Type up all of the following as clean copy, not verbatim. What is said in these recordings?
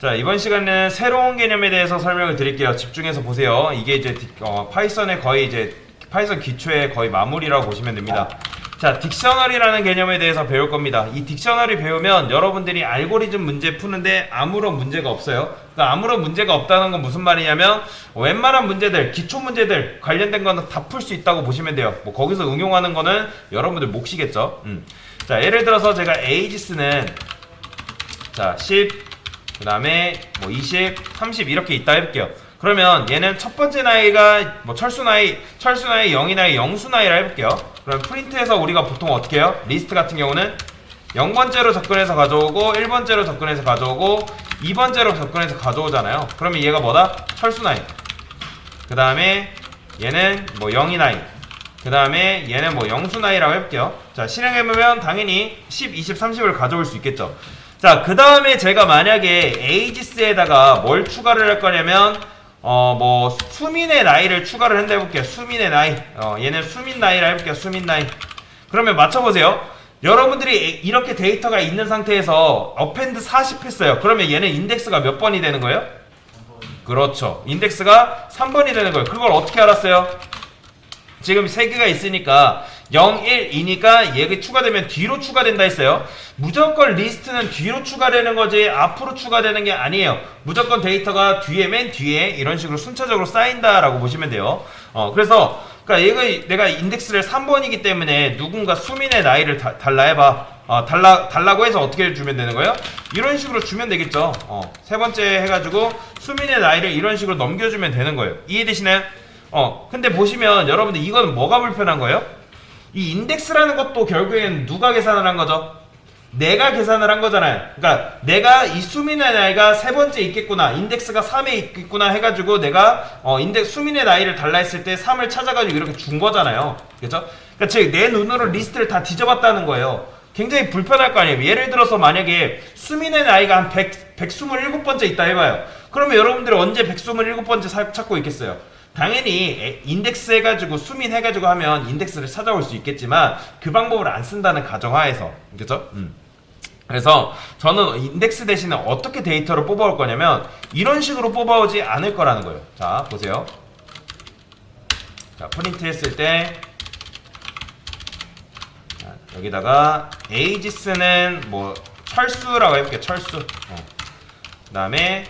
자, 이번 시간은 새로운 개념에 대해서 설명을 드릴게요. 집중해서 보세요. 이게 이제 파이썬의 거의 이제 파이썬 기초의 거의 마무리라고 보시면 됩니다. 자, 딕셔너리라는 개념에 대해서 배울 겁니다. 이 딕셔너리 배우면 여러분들이 알고리즘 문제 푸는데 아무런 문제가 없어요. 그러니까 아무런 문제가 없다는 건 무슨 말이냐면 웬만한 문제들, 기초 문제들 관련된 거는 다 풀 수 있다고 보시면 돼요. 뭐 거기서 응용하는 거는 여러분들 몫이겠죠. 자, 예를 들어서 제가 에이지스는 자 10, 그 다음에 뭐 20, 30 이렇게 있다 해볼게요. 그러면 얘는 첫 번째 나이가 뭐 철수 나이 0이 나이, 영수 나이라 해볼게요. 그럼 프린트에서 우리가 보통 어떻게 해요? 리스트 같은 경우는 0번째로 접근해서 가져오고 1번째로 접근해서 가져오고 2번째로 접근해서 가져오잖아요. 그러면 얘가 뭐다? 철수 나이. 그 다음에 얘는 뭐 0이 나이. 그 다음에 얘는 뭐 영수 나이라고 해볼게요. 자, 실행해보면 당연히 10, 20, 30을 가져올 수 있겠죠. 자, 그 다음에 제가 만약에 에이지스에다가 뭘 추가를 할 거냐면 뭐 수민의 나이를 추가를 한다 해볼게요. 수민의 나이. 얘는 수민 나이라 해볼게요. 수민 나이. 그러면 맞춰보세요. 여러분들이 이렇게 데이터가 있는 상태에서 어펜드 40 했어요. 그러면 얘는 인덱스가 몇 번이 되는 거예요? 그렇죠. 인덱스가 3번이 되는 거예요. 그걸 어떻게 알았어요? 지금 3개가 있으니까 0, 1, 2니까 얘가 추가되면 뒤로 추가된다 했어요. 무조건 리스트는 뒤로 추가되는 거지 앞으로 추가되는 게 아니에요. 무조건 데이터가 뒤에 맨 뒤에 이런 식으로 순차적으로 쌓인다라고 보시면 돼요. 그래서 그러니까 얘가 내가 인덱스를 3번이기 때문에 누군가 수민의 나이를 달라 해봐. 달라고 해서 어떻게 주면 되는 거예요? 이런 식으로 주면 되겠죠. 세 번째 해가지고 수민의 나이를 이런 식으로 넘겨주면 되는 거예요. 이해되시나요? 근데 보시면 여러분들 이건 뭐가 불편한 거예요? 이 인덱스라는 것도 결국엔 누가 계산을 한 거죠? 내가 계산을 한 거잖아요. 그러니까 내가 이 수민의 나이가 세 번째 있겠구나, 인덱스가 3에 있겠구나 해가지고 내가 수민의 나이를 달라 했을 때 3을 찾아가지고 이렇게 준 거잖아요. 그렇죠? 그러니까 즉 내 눈으로 리스트를 다 뒤져봤다는 거예요. 굉장히 불편할 거 아니에요. 예를 들어서 만약에 수민의 나이가 한 127번째 있다 해봐요. 그러면 여러분들이 언제 127번째 찾고 있겠어요? 당연히 인덱스 해가지고 수민 해가지고 하면 인덱스를 찾아올 수 있겠지만 그 방법을 안 쓴다는 가정하에서, 그죠? 그래서 저는 인덱스 대신에 어떻게 데이터를 뽑아올 거냐면 이런 식으로 뽑아오지 않을 거라는 거예요. 자, 보세요. 자, 프린트 했을 때 자, 여기다가 에이지스는 뭐 철수라고 해볼게요. 철수. 그 다음에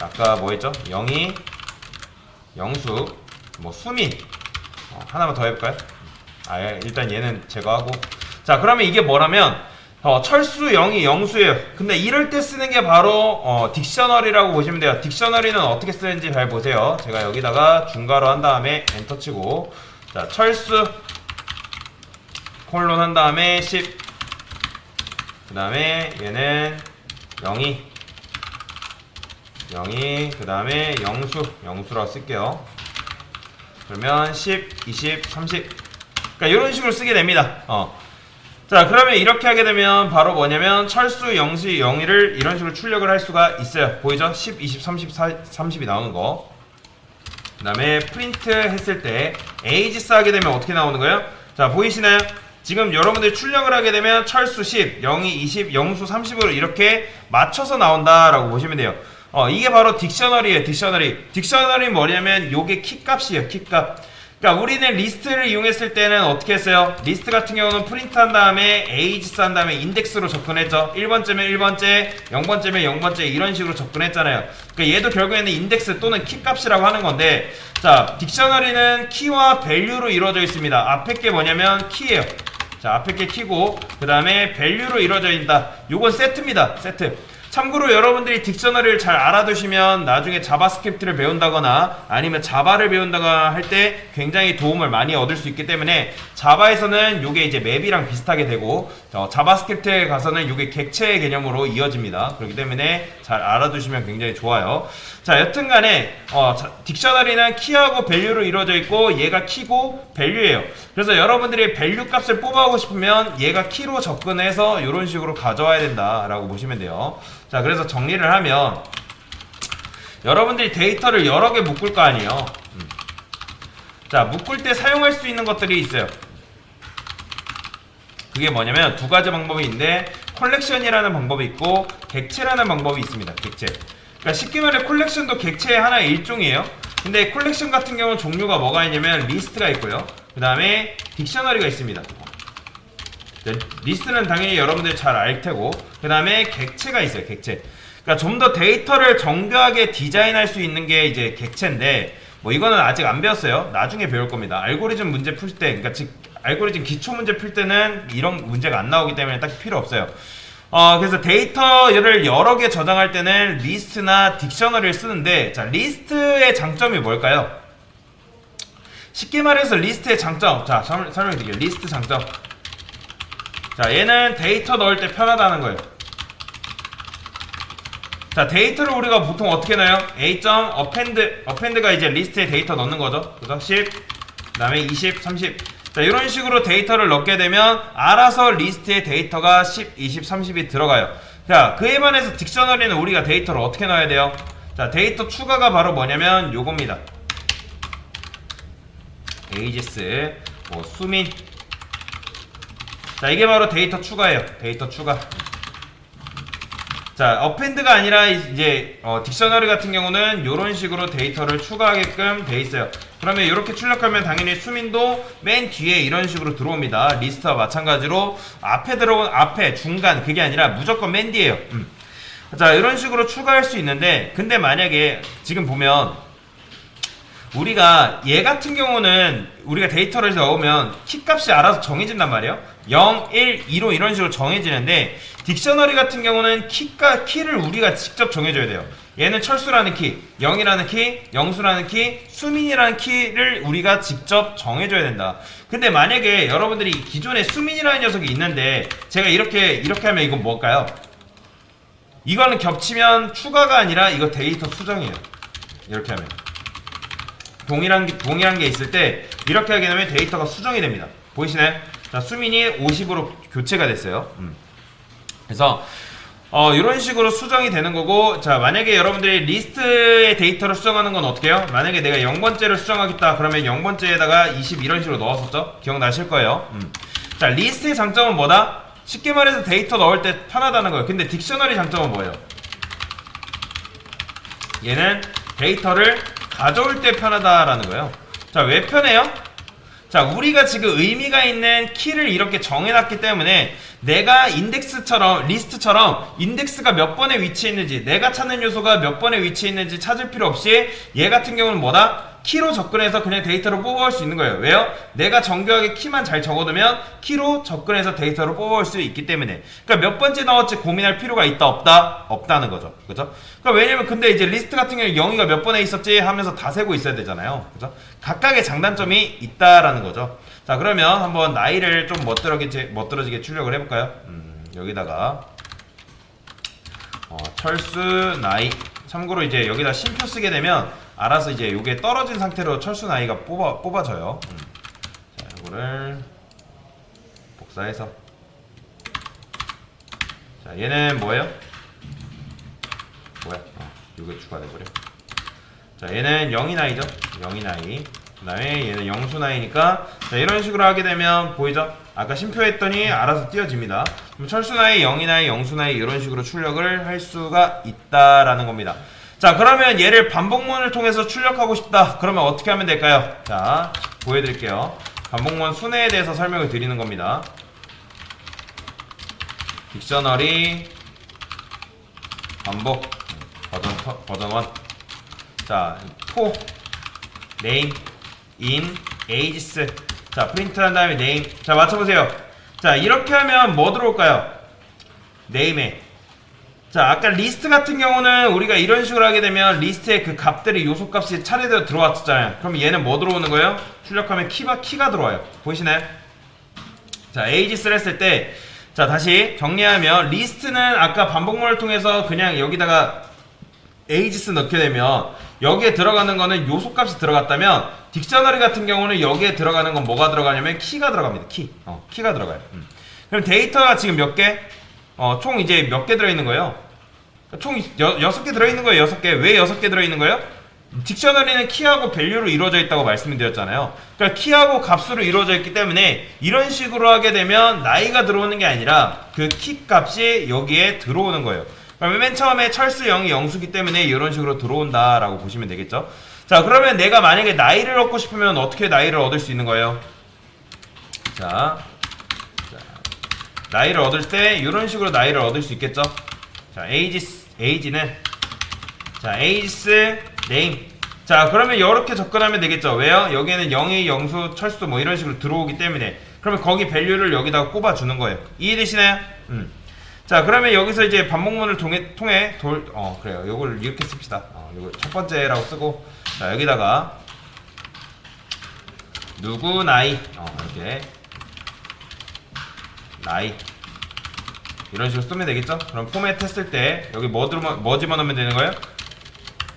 아까 뭐 했죠? 0이 영수 뭐 수민 하나만 더 해볼까요? 일단 얘는 제거하고. 자, 그러면 이게 뭐라면 철수 0이 영수예요. 근데 이럴 때 쓰는 게 바로 딕셔너리라고 보시면 돼요. 딕셔너리는 어떻게 쓰는지 잘 보세요. 제가 여기다가 중괄호 한 다음에 엔터 치고, 자, 철수 콜론 한 다음에 10, 그 다음에 얘는 0이 그 다음에 영수라고 쓸게요. 그러면 10, 20, 30. 그러니까 이런 식으로 쓰게 됩니다. 자, 그러면 이렇게 하게 되면 바로 뭐냐면 철수, 영수, 영이를 이런 식으로 출력을 할 수가 있어요. 보이죠? 10, 20, 30, 30이 나오는 거. 그 다음에 프린트 했을 때 에이지스 하게 되면 어떻게 나오는 거예요? 자, 보이시나요? 지금 여러분들이 출력을 하게 되면 철수 10, 0이 20, 영수 30으로 이렇게 맞춰서 나온다라고 보시면 돼요. 이게 바로 딕셔너리예요. 딕셔너리 뭐냐면 요게 키값이에요. 키값. 그러니까 우리는 리스트를 이용했을 때는 어떻게 했어요? 리스트 같은 경우는 프린트 한 다음에 에이지스 한 다음에 인덱스로 접근했죠. 1번째면 1번째, 0번째면 0번째 이런 식으로 접근했잖아요. 그러니까 얘도 결국에는 인덱스 또는 키값이라고 하는 건데, 자, 딕셔너리는 키와 밸류로 이루어져 있습니다. 앞에 게 뭐냐면 키예요. 자, 앞에 게 키고 그 다음에 밸류로 이루어져 있다. 요건 세트입니다. 세트. 참고로 여러분들이 딕셔너리를 잘 알아두시면 나중에 자바스크립트를 배운다거나 아니면 자바를 배운다거나 할 때 굉장히 도움을 많이 얻을 수 있기 때문에 자바에서는 요게 이제 맵이랑 비슷하게 되고 자바스크립트에 가서는 요게 객체의 개념으로 이어집니다. 그렇기 때문에 잘 알아두시면 굉장히 좋아요. 자, 여튼간에 딕셔너리는 키하고 밸류로 이루어져 있고 얘가 키고 밸류예요. 그래서 여러분들이 밸류 값을 뽑아오고 싶으면 얘가 키로 접근해서 이런 식으로 가져와야 된다라고 보시면 돼요. 자, 그래서 정리를 하면 여러분들이 데이터를 여러 개 묶을 거 아니에요. 자, 묶을 때 사용할 수 있는 것들이 있어요. 그게 뭐냐면 두 가지 방법이 있는데 컬렉션이라는 방법이 있고 객체라는 방법이 있습니다. 객체. 그러니까 쉽게 말해 컬렉션도 객체의 하나의 일종이에요. 근데 컬렉션 같은 경우는 종류가 뭐가 있냐면 리스트가 있고요. 그 다음에 딕셔너리가 있습니다. 리스트는 당연히 여러분들 잘 알 테고, 그 다음에 객체가 있어요. 객체. 그러니까 좀 더 데이터를 정교하게 디자인할 수 있는 게 이제 객체인데, 뭐 이거는 아직 안 배웠어요. 나중에 배울 겁니다. 알고리즘 문제 풀 때, 그러니까 즉 알고리즘 기초 문제 풀 때는 이런 문제가 안 나오기 때문에 딱히 필요 없어요. 그래서 데이터를 여러 개 저장할 때는 리스트나 딕셔너리를 쓰는데, 자, 리스트의 장점이 뭘까요? 쉽게 말해서 리스트의 장점, 자, 설명드릴게요. 리스트 장점. 자, 얘는 데이터 넣을 때 편하다는 거예요. 자, 데이터를 우리가 보통 어떻게 넣어요? append가 이제 리스트에 데이터 넣는 거죠. 그죠? 10, 그 다음에 20, 30. 자, 이런 식으로 데이터를 넣게 되면 알아서 리스트에 데이터가 10, 20, 30이 들어가요. 자, 그에 반해서 딕셔너리는 우리가 데이터를 어떻게 넣어야 돼요? 자, 데이터 추가가 바로 뭐냐면 요겁니다. 에이지스, 뭐 수민. 자, 이게 바로 데이터 추가예요. 데이터 추가. 자, append가 아니라 이제 딕셔너리 같은 경우는 이런 식으로 데이터를 추가하게끔 돼 있어요. 그러면 이렇게 출력하면 당연히 수민도 맨 뒤에 이런 식으로 들어옵니다. 리스트와 마찬가지로 앞에 들어온 앞에 중간 그게 아니라 무조건 맨 뒤에요. 자, 이런 식으로 추가할 수 있는데, 근데 만약에 지금 보면 우리가 얘 같은 경우는 우리가 데이터를 넣으면 키값이 알아서 정해진단 말이에요. 0, 1, 2로 이런 식으로 정해지는데, 딕셔너리 같은 경우는 키를 우리가 직접 정해줘야 돼요. 얘는 철수라는 키, 0이라는 키, 영수라는 키, 수민이라는 키를 우리가 직접 정해줘야 된다. 근데 만약에 여러분들이 기존에 수민이라는 녀석이 있는데 제가 이렇게 하면 이건 뭘까요? 이거는 겹치면 추가가 아니라 이거 데이터 수정이에요. 이렇게 하면 동일한 게 있을 때 이렇게 하게 되면 데이터가 수정이 됩니다. 보이시나요? 자, 수민이 50으로 교체가 됐어요. 그래서 이런 식으로 수정이 되는 거고, 자, 만약에 여러분들이 리스트의 데이터를 수정하는 건 어떻게 해요? 만약에 내가 0번째를 수정하겠다 그러면 0번째에다가 20 이런 식으로 넣었었죠? 기억나실 거예요. 자, 리스트의 장점은 뭐다? 쉽게 말해서 데이터 넣을 때 편하다는 거예요. 근데 딕셔너리 장점은 뭐예요? 얘는 데이터를 가져올 때 편하다라는 거예요. 자, 왜 편해요? 자, 우리가 지금 의미가 있는 키를 이렇게 정해놨기 때문에 내가 인덱스처럼, 리스트처럼 인덱스가 몇 번에 위치해 있는지, 내가 찾는 요소가 몇 번에 위치해 있는지 찾을 필요 없이 얘 같은 경우는 뭐다? 키로 접근해서 그냥 데이터를 뽑아올 수 있는 거예요. 왜요? 내가 정교하게 키만 잘 적어두면 키로 접근해서 데이터를 뽑아올 수 있기 때문에. 그러니까 몇 번째 넣었지 고민할 필요가 있다 없다? 없다는 거죠. 그죠? 그러니까 왜냐면 근데 이제 리스트 같은 경우에 0이가 몇 번에 있었지 하면서 다 세고 있어야 되잖아요. 그죠? 각각의 장단점이 있다라는 거죠. 자, 그러면 한번 나이를 좀 멋들어지게 출력을 해볼까요? 여기다가 철수 나이. 참고로 이제 여기다 쉼표 쓰게 되면 알아서 이제 요게 떨어진 상태로 철수 나이가 뽑아져요. 자, 이거를 복사해서. 자, 얘는 뭐예요? 뭐야? 요게 추가돼버려. 자, 얘는 0이 나이죠? 0이 나이. 그 다음에 얘는 영수 나이니까, 자, 이런 식으로 하게 되면 보이죠? 아까 쉼표 했더니 알아서 띄어집니다. 그럼 철수 나이, 0이 나이, 영수 나이 이런 식으로 출력을 할 수가 있다라는 겁니다. 자, 그러면 얘를 반복문을 통해서 출력하고 싶다. 그러면 어떻게 하면 될까요? 자, 보여드릴게요. 반복문 순회에 대해서 설명을 드리는 겁니다. 딕셔너리 반복 버전 1. 자, 포 네임 인 에이지스. 자, 프린트 한 다음에 네임. 자, 맞춰보세요. 자, 이렇게 하면 뭐 들어올까요? 네임에. 자, 아까 리스트 같은 경우는 우리가 이런 식으로 하게 되면 리스트에 그 값들이 요소 값이 차례대로 들어왔었잖아요. 그럼 얘는 뭐 들어오는 거예요? 출력하면 키가 들어와요. 보이시나요? 자, 에이지스를 했을 때, 자, 다시 정리하면 리스트는 아까 반복문을 통해서 그냥 여기다가 에이지스 넣게 되면 여기에 들어가는 거는 요소 값이 들어갔다면, 딕셔너리 같은 경우는 여기에 들어가는 건 뭐가 들어가냐면 키가 들어갑니다. 키가 들어가요. 그럼 데이터가 지금 몇 개? 총 이제 몇 개 들어있는 거예요? 총 6개 들어있는 거예요. 6개. 왜 6개 들어있는 거예요? 딕셔너리는 키하고 밸류로 이루어져 있다고 말씀드렸잖아요. 그러니까 키하고 값으로 이루어져 있기 때문에 이런 식으로 하게 되면 나이가 들어오는 게 아니라 그 키 값이 여기에 들어오는 거예요. 그러면 맨 처음에 철수 0이 영수기 때문에 이런 식으로 들어온다라고 보시면 되겠죠. 자, 그러면 내가 만약에 나이를 얻고 싶으면 어떻게 나이를 얻을 수 있는 거예요? 자, 나이를 얻을 때 이런 식으로 나이를 얻을 수 있겠죠. 자, age는 자, ages name. 자, 그러면 이렇게 접근하면 되겠죠. 왜요? 여기에는 0이 영수, 철수 뭐 이런 식으로 들어오기 때문에. 그러면 거기 밸류를 여기다가 꼽아 주는 거예요. 이해되시나요? 자, 그러면 여기서 이제 반복문을 통해 그래요. 요걸 이렇게 씁시다. 요거 첫 번째라고 쓰고, 자, 여기다가 누구 나이, 이렇게 나이 이런 식으로 쓰면 되겠죠? 그럼 포맷 했을 때 여기 뭐 집어넣으면 되는 거예요?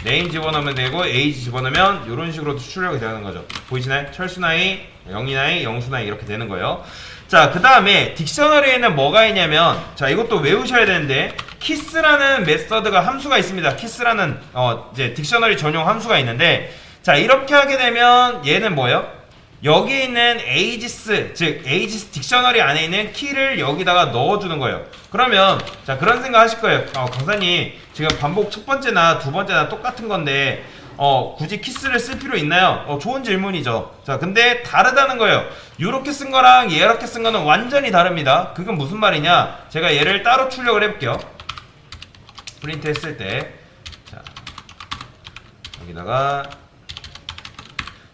네임 집어넣으면 되고 에이지 집어넣으면 이런 식으로 출력이 되는 거죠. 보이시나요? 철수 나이, 영이 나이, 영수 나이 이렇게 되는 거예요. 자, 그 다음에 딕셔너리에는 뭐가 있냐면, 자, 이것도 외우셔야 되는데 키스라는 메서드가 함수가 있습니다. 키스라는 이제 딕셔너리 전용 함수가 있는데, 자, 이렇게 하게 되면 얘는 뭐예요? 여기 있는 ages, 즉 ages 딕셔너리 안에 있는 키를 여기다가 넣어주는 거예요. 그러면 자, 그런 생각 하실 거예요. 강사님, 지금 반복 첫 번째나 두 번째나 똑같은 건데 굳이 키스를 쓸 필요 있나요? 좋은 질문이죠. 자, 근데 다르다는 거예요. 이렇게 쓴 거랑 이렇게 쓴 거는 완전히 다릅니다. 그건 무슨 말이냐? 제가 얘를 따로 출력을 해볼게요. 프린트 했을 때, 자, 여기다가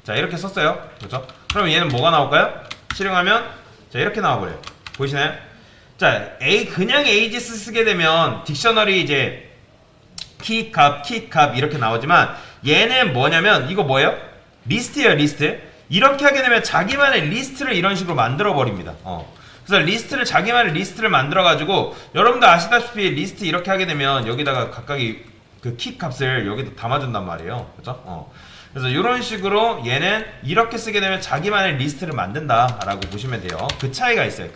자, 이렇게 썼어요. 그렇죠? 그럼 얘는 뭐가 나올까요? 실행하면 자, 이렇게 나와버려요. 보이시나요? 자, 그냥 ages 쓰게 되면 딕셔너리 이제 키 값 이렇게 나오지만 얘는 뭐냐면 이거 뭐예요? 리스트예요, 리스트. 이렇게 하게 되면 자기만의 리스트를 이런 식으로 만들어 버립니다. 그래서 자기만의 리스트를 만들어 가지고, 여러분들 아시다시피 리스트 이렇게 하게 되면 여기다가 각각의 그 키 값을 여기다 담아준단 말이에요. 그렇죠? 그래서 이런 식으로 얘는 이렇게 쓰게 되면 자기만의 리스트를 만든다라고 보시면 돼요. 그 차이가 있어요.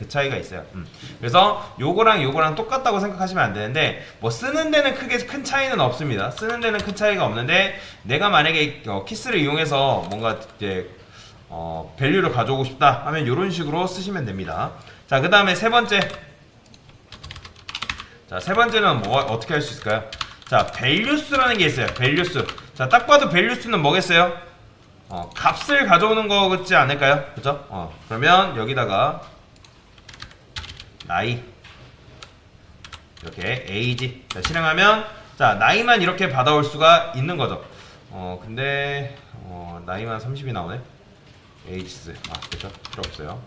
그래서 요거랑 똑같다고 생각하시면 안 되는데, 뭐 쓰는 데는 크게 큰 차이는 없습니다. 쓰는 데는 큰 차이가 없는데, 내가 만약에 키스를 이용해서 뭔가 이제 밸류를 가져오고 싶다 하면 이런 식으로 쓰시면 됩니다. 자, 그 다음에 세 번째. 자, 세 번째는 뭐 어떻게 할 수 있을까요? 자, 밸류스라는 게 있어요. 밸류스. 자, 딱 봐도 밸류스는 뭐겠어요? 값을 가져오는 거 같지 않을까요? 그죠? 그러면 여기다가 나이, 이렇게 age. 자, 실행하면 자, 나이만 이렇게 받아올 수가 있는 거죠. 근데 나이만 30이 나오네. ages. 그렇죠? 필요 없어요.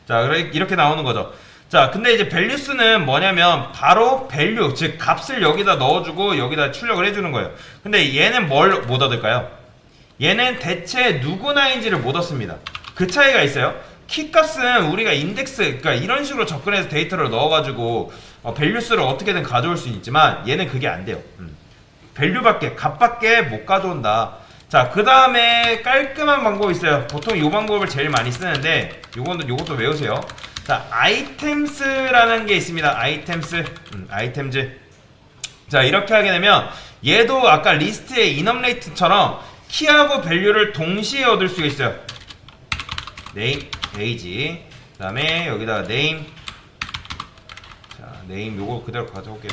자, 이렇게 나오는 거죠. 자, 근데 이제 밸류스는 뭐냐면 바로 밸류, 즉 값을 여기다 넣어주고 여기다 출력을 해주는 거예요. 근데 얘는 뭘 못 얻을까요? 얘는 대체 누구나인지를 못 얻습니다. 그 차이가 있어요. 키 값은 우리가 인덱스, 그러니까 이런 식으로 접근해서 데이터를 넣어가지고 밸류스를 어떻게든 가져올 수 있지만 얘는 그게 안 돼요. 밸류밖에, 값밖에 못 가져온다. 자, 그 다음에 깔끔한 방법이 있어요. 보통 이 방법을 제일 많이 쓰는데 요것도 외우세요. 자, 아이템스라는 게 있습니다. 아이템스. 자, 이렇게 하게 되면 얘도 아까 리스트의 인업레이트처럼 키하고 밸류를 동시에 얻을 수가 있어요. 네임, age. 그 다음에 여기다가 네임. 자, 네임 요거 그대로 가져올게요.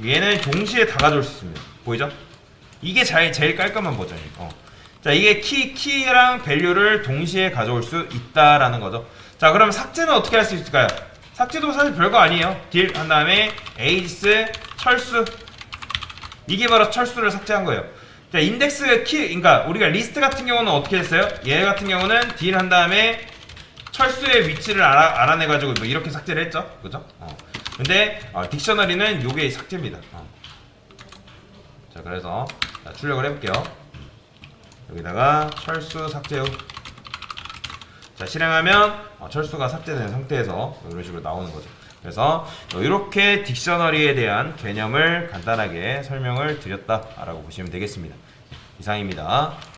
얘는 동시에 다 가져올 수 있습니다. 보이죠? 이게 제일 깔끔한 버전이에요. 자, 이게 키랑 밸류를 동시에 가져올 수 있다라는 거죠. 자, 그럼 삭제는 어떻게 할 수 있을까요? 삭제도 사실 별거 아니에요. 딜 한 다음에 ages 철수. 이게 바로 철수를 삭제한 거예요. 자, 인덱스 키, 그러니까 우리가 리스트 같은 경우는 어떻게 했어요? 얘 같은 경우는 딜 한 다음에 철수의 위치를 알아내가지고 뭐 이렇게 삭제를 했죠. 그죠? 근데 딕셔너리는 요게 삭제입니다. 자, 그래서 출력을 해볼게요. 여기다가 철수 삭제 후. 자, 실행하면 철수가 삭제된 상태에서 이런 식으로 나오는 거죠. 그래서 이렇게 딕셔너리에 대한 개념을 간단하게 설명을 드렸다라고 보시면 되겠습니다. 이상입니다.